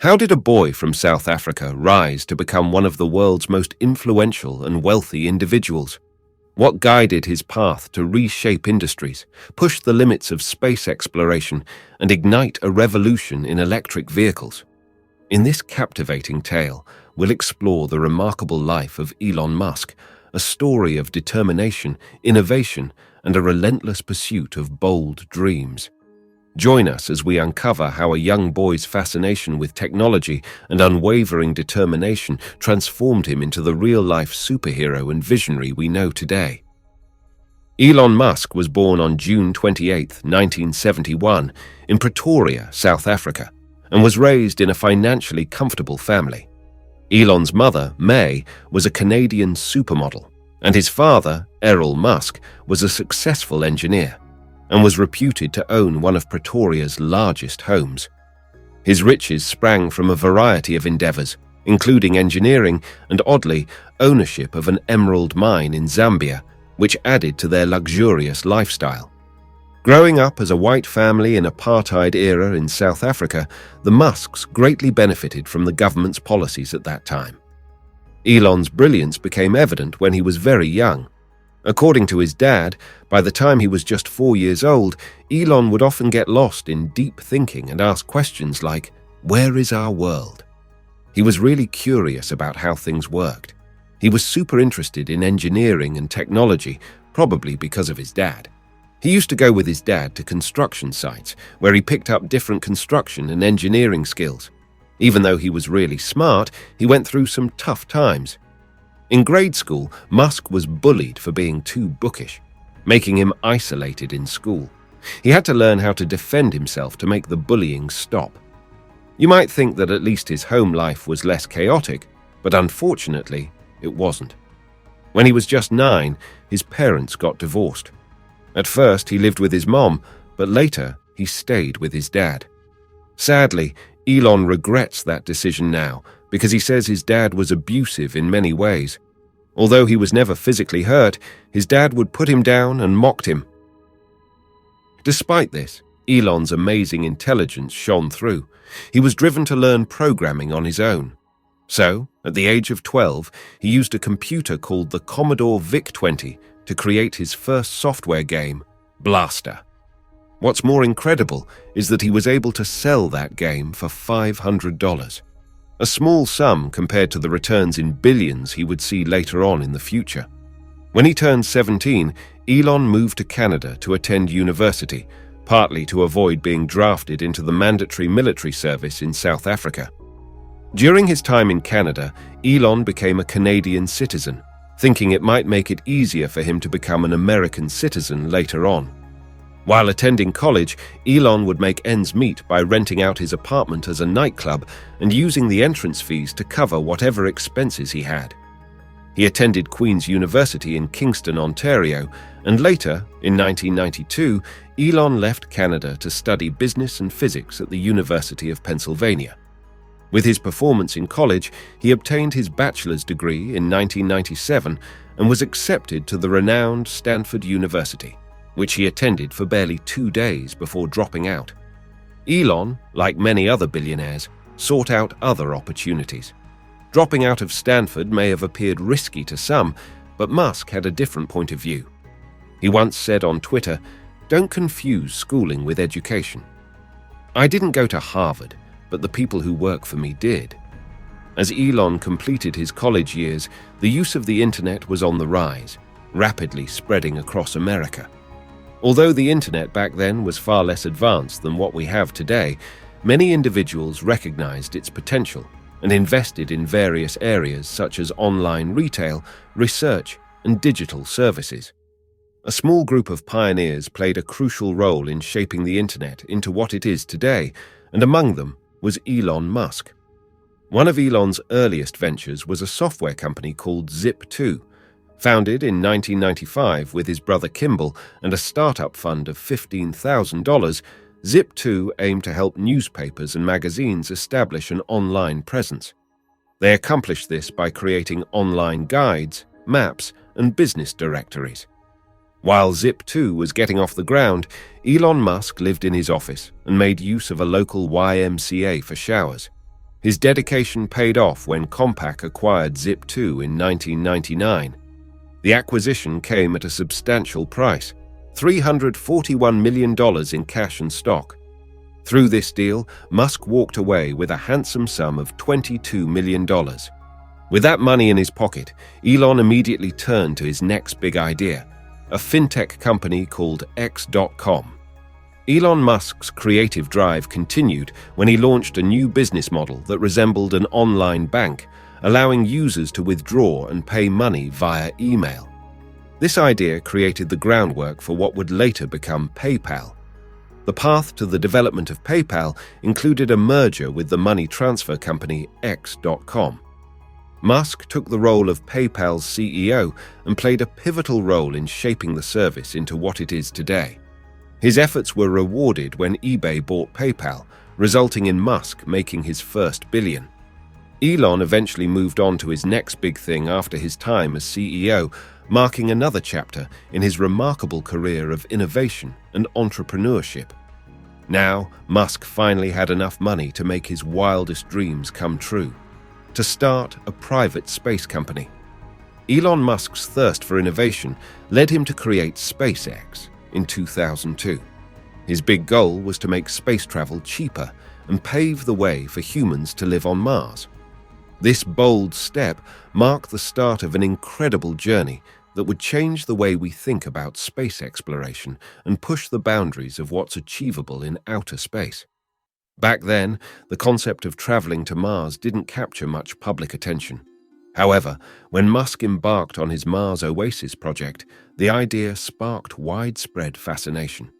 How did a boy from South Africa rise to become one of the world's most influential and wealthy individuals? What guided his path to reshape industries, push the limits of space exploration, and ignite a revolution in electric vehicles? In this captivating tale, we'll explore the remarkable life of Elon Musk, a story of determination, innovation, and a relentless pursuit of bold dreams. Join us as we uncover how a young boy's fascination with technology and unwavering determination transformed him into the real-life superhero and visionary we know today. Elon Musk was born on June 28, 1971, in Pretoria, South Africa, and was raised in a financially comfortable family. Elon's mother, May, was a Canadian supermodel, and his father, Elon Musk, was a successful engineer and was reputed to own one of Pretoria's largest homes. His riches sprang from a variety of endeavors, including engineering and, oddly, ownership of an emerald mine in Zambia, which added to their luxurious lifestyle. Growing up as a white family in apartheid era in South Africa, the Musks greatly benefited from the government's policies at that time. Elon's brilliance became evident when he was very young. According to his dad, by the time he was just 4 years old, Elon would often get lost in deep thinking and ask questions like, "Where is our world?" He was really curious about how things worked. He was super interested in engineering and technology, probably because of his dad. He used to go with his dad to construction sites, where he picked up different construction and engineering skills. Even though he was really smart, he went through some tough times. In grade school, Musk was bullied for being too bookish, making him isolated in school. He had to learn how to defend himself to make the bullying stop. You might think that at least his home life was less chaotic, but unfortunately, it wasn't. When he was just 9, his parents got divorced. At first, he lived with his mom, but later, he stayed with his dad. Sadly, Elon regrets that decision now because he says his dad was abusive in many ways. Although he was never physically hurt, his dad would put him down and mocked him. Despite this, Elon's amazing intelligence shone through. He was driven to learn programming on his own. So, at the age of 12, he used a computer called the Commodore VIC-20 to create his first software game, Blaster. What's more incredible is that he was able to sell that game for $500, a small sum compared to the returns in billions he would see later on in the future. When he turned 17, Elon moved to Canada to attend university, partly to avoid being drafted into the mandatory military service in South Africa. During his time in Canada, Elon became a Canadian citizen, thinking it might make it easier for him to become an American citizen later on. While attending college, Elon would make ends meet by renting out his apartment as a nightclub and using the entrance fees to cover whatever expenses he had. He attended Queen's University in Kingston, Ontario, and later, in 1992, Elon left Canada to study business and physics at the University of Pennsylvania. With his performance in college, he obtained his bachelor's degree in 1997 and was accepted to the renowned Stanford University, which he attended for barely 2 days before dropping out. Elon, like many other billionaires, sought out other opportunities. Dropping out of Stanford may have appeared risky to some, but Musk had a different point of view. He once said on Twitter, "Don't confuse schooling with education. I didn't go to Harvard, but the people who work for me did." As Elon completed his college years, the use of the internet was on the rise, rapidly spreading across America. Although the internet back then was far less advanced than what we have today, many individuals recognized its potential and invested in various areas such as online retail, research, and digital services. A small group of pioneers played a crucial role in shaping the internet into what it is today, and among them was Elon Musk. One of Elon's earliest ventures was a software company called Zip2. Founded in 1995 with his brother Kimball and a startup fund of $15,000, Zip2 aimed to help newspapers and magazines establish an online presence. They accomplished this by creating online guides, maps, and business directories. While Zip2 was getting off the ground, Elon Musk lived in his office and made use of a local YMCA for showers. His dedication paid off when Compaq acquired Zip2 in 1999. The acquisition came at a substantial price, $341 million in cash and stock. Through this deal, Musk walked away with a handsome sum of $22 million. With that money in his pocket, Elon immediately turned to his next big idea, a fintech company called X.com. Elon Musk's creative drive continued when he launched a new business model that resembled an online bank, allowing users to withdraw and pay money via email. This idea created the groundwork for what would later become PayPal. The path to the development of PayPal included a merger with the money transfer company X.com. Musk took the role of PayPal's CEO and played a pivotal role in shaping the service into what it is today. His efforts were rewarded when eBay bought PayPal, resulting in Musk making his first billion. Elon eventually moved on to his next big thing after his time as CEO, marking another chapter in his remarkable career of innovation and entrepreneurship. Now, Musk finally had enough money to make his wildest dreams come true, to start a private space company. Elon Musk's thirst for innovation led him to create SpaceX in 2002. His big goal was to make space travel cheaper and pave the way for humans to live on Mars. This bold step marked the start of an incredible journey that would change the way we think about space exploration and push the boundaries of what's achievable in outer space. Back then, the concept of traveling to Mars didn't capture much public attention. However, when Musk embarked on his Mars Oasis project, the idea sparked widespread fascination.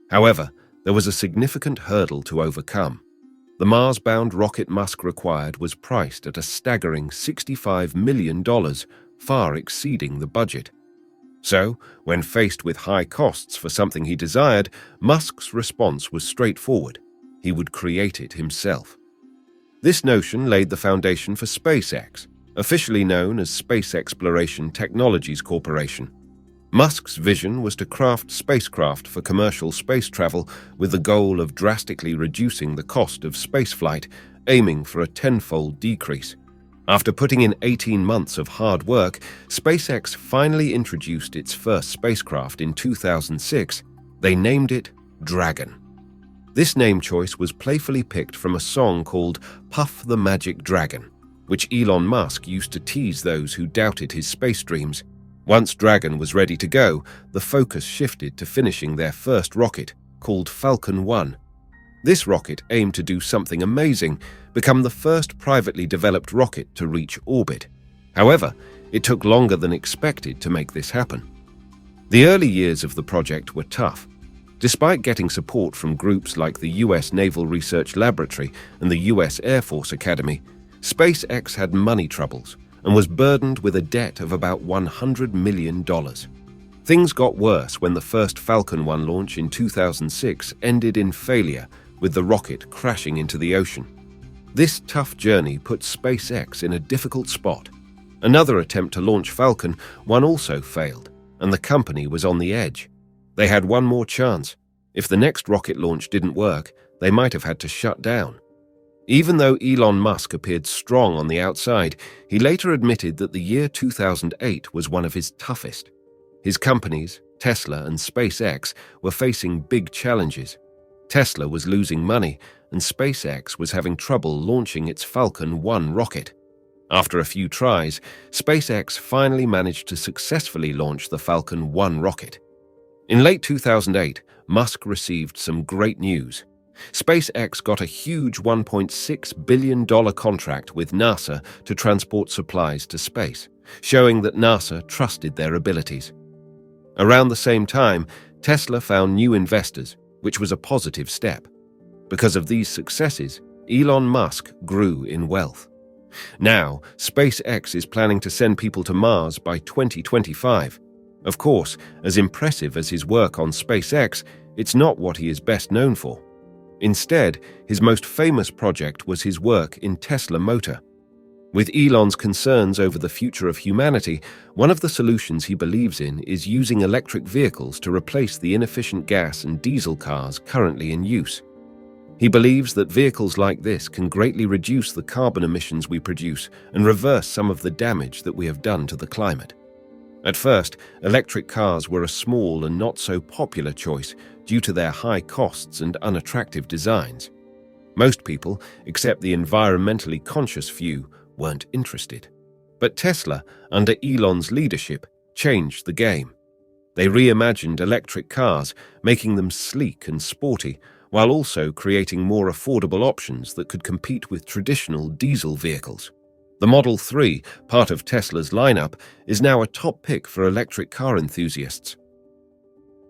However, there was a significant hurdle to overcome. The Mars-bound rocket Musk required was priced at a staggering $65 million, far exceeding the budget. So, when faced with high costs for something he desired, Musk's response was straightforward. He would create it himself. This notion laid the foundation for SpaceX, officially known as Space Exploration Technologies Corporation. Musk's vision was to craft spacecraft for commercial space travel with the goal of drastically reducing the cost of spaceflight, aiming for a tenfold decrease. After putting in 18 months of hard work, SpaceX finally introduced its first spacecraft in 2006. They named it Dragon. This name choice was playfully picked from a song called Puff the Magic Dragon, which Elon Musk used to tease those who doubted his space dreams. Once Dragon was ready to go, the focus shifted to finishing their first rocket, called Falcon 1. This rocket aimed to do something amazing, become the first privately developed rocket to reach orbit. However, it took longer than expected to make this happen. The early years of the project were tough. Despite getting support from groups like the US Naval Research Laboratory and the US Air Force Academy, SpaceX had money troubles and was burdened with a debt of about $100 million. Things got worse when the first Falcon 1 launch in 2006 ended in failure, with the rocket crashing into the ocean. This tough journey put SpaceX in a difficult spot. Another attempt to launch Falcon 1 also failed, and the company was on the edge. They had one more chance. If the next rocket launch didn't work, they might have had to shut down. Even though Elon Musk appeared strong on the outside, he later admitted that the year 2008 was one of his toughest. His companies, Tesla and SpaceX, were facing big challenges. Tesla was losing money, and SpaceX was having trouble launching its Falcon 1 rocket. After a few tries, SpaceX finally managed to successfully launch the Falcon 1 rocket. In late 2008, Musk received some great news. SpaceX got a huge $1.6 billion contract with NASA to transport supplies to space, showing that NASA trusted their abilities. Around the same time, Tesla found new investors, which was a positive step. Because of these successes, Elon Musk grew in wealth. Now, SpaceX is planning to send people to Mars by 2025. Of course, as impressive as his work on SpaceX, it's not what he is best known for. Instead, his most famous project was his work in Tesla Motor. With Elon's concerns over the future of humanity, one of the solutions he believes in is using electric vehicles to replace the inefficient gas and diesel cars currently in use. He believes that vehicles like this can greatly reduce the carbon emissions we produce and reverse some of the damage that we have done to the climate. At first, electric cars were a small and not so popular choice due to their high costs and unattractive designs. Most people, except the environmentally conscious few, weren't interested. But Tesla, under Elon's leadership, changed the game. They reimagined electric cars, making them sleek and sporty, while also creating more affordable options that could compete with traditional diesel vehicles. The Model 3, part of Tesla's lineup, is now a top pick for electric car enthusiasts.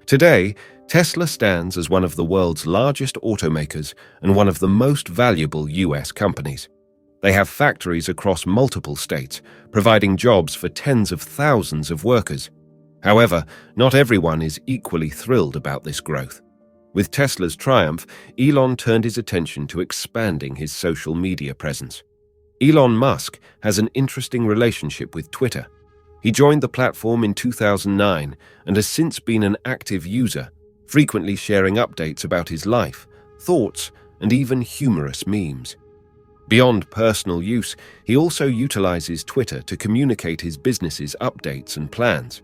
Today, Tesla stands as one of the world's largest automakers and one of the most valuable US companies. They have factories across multiple states, providing jobs for tens of thousands of workers. However, not everyone is equally thrilled about this growth. With Tesla's triumph, Elon turned his attention to expanding his social media presence. Elon Musk has an interesting relationship with Twitter. He joined the platform in 2009 and has since been an active user, frequently sharing updates about his life, thoughts, and even humorous memes. Beyond personal use, he also utilizes Twitter to communicate his business's updates and plans.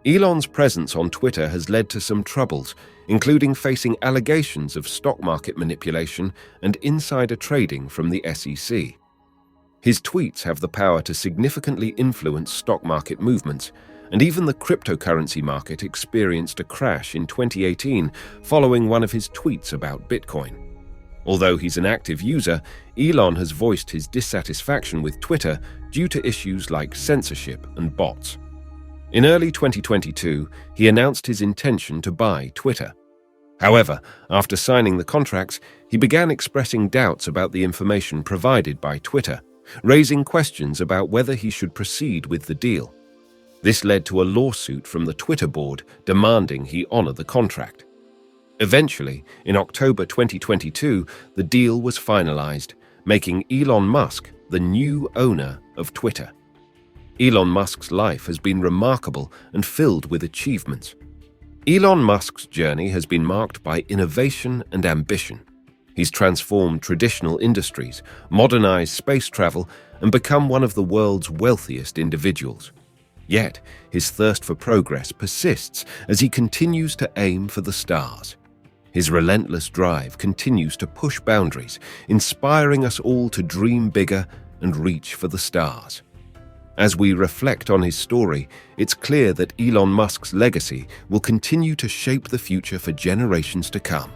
Elon's presence on Twitter has led to some troubles, including facing allegations of stock market manipulation and insider trading from the SEC. His tweets have the power to significantly influence stock market movements, and even the cryptocurrency market experienced a crash in 2018 following one of his tweets about Bitcoin. Although he's an active user, Elon has voiced his dissatisfaction with Twitter due to issues like censorship and bots. In early 2022, he announced his intention to buy Twitter. However, after signing the contracts, he began expressing doubts about the information provided by Twitter, raising questions about whether he should proceed with the deal. This led to a lawsuit from the Twitter board demanding he honor the contract. Eventually, in October 2022, the deal was finalized, making Elon Musk the new owner of Twitter. Elon Musk's life has been remarkable and filled with achievements. Elon Musk's journey has been marked by innovation and ambition. He's transformed traditional industries, modernized space travel, and become one of the world's wealthiest individuals. Yet, his thirst for progress persists as he continues to aim for the stars. His relentless drive continues to push boundaries, inspiring us all to dream bigger and reach for the stars. As we reflect on his story, it's clear that Elon Musk's legacy will continue to shape the future for generations to come.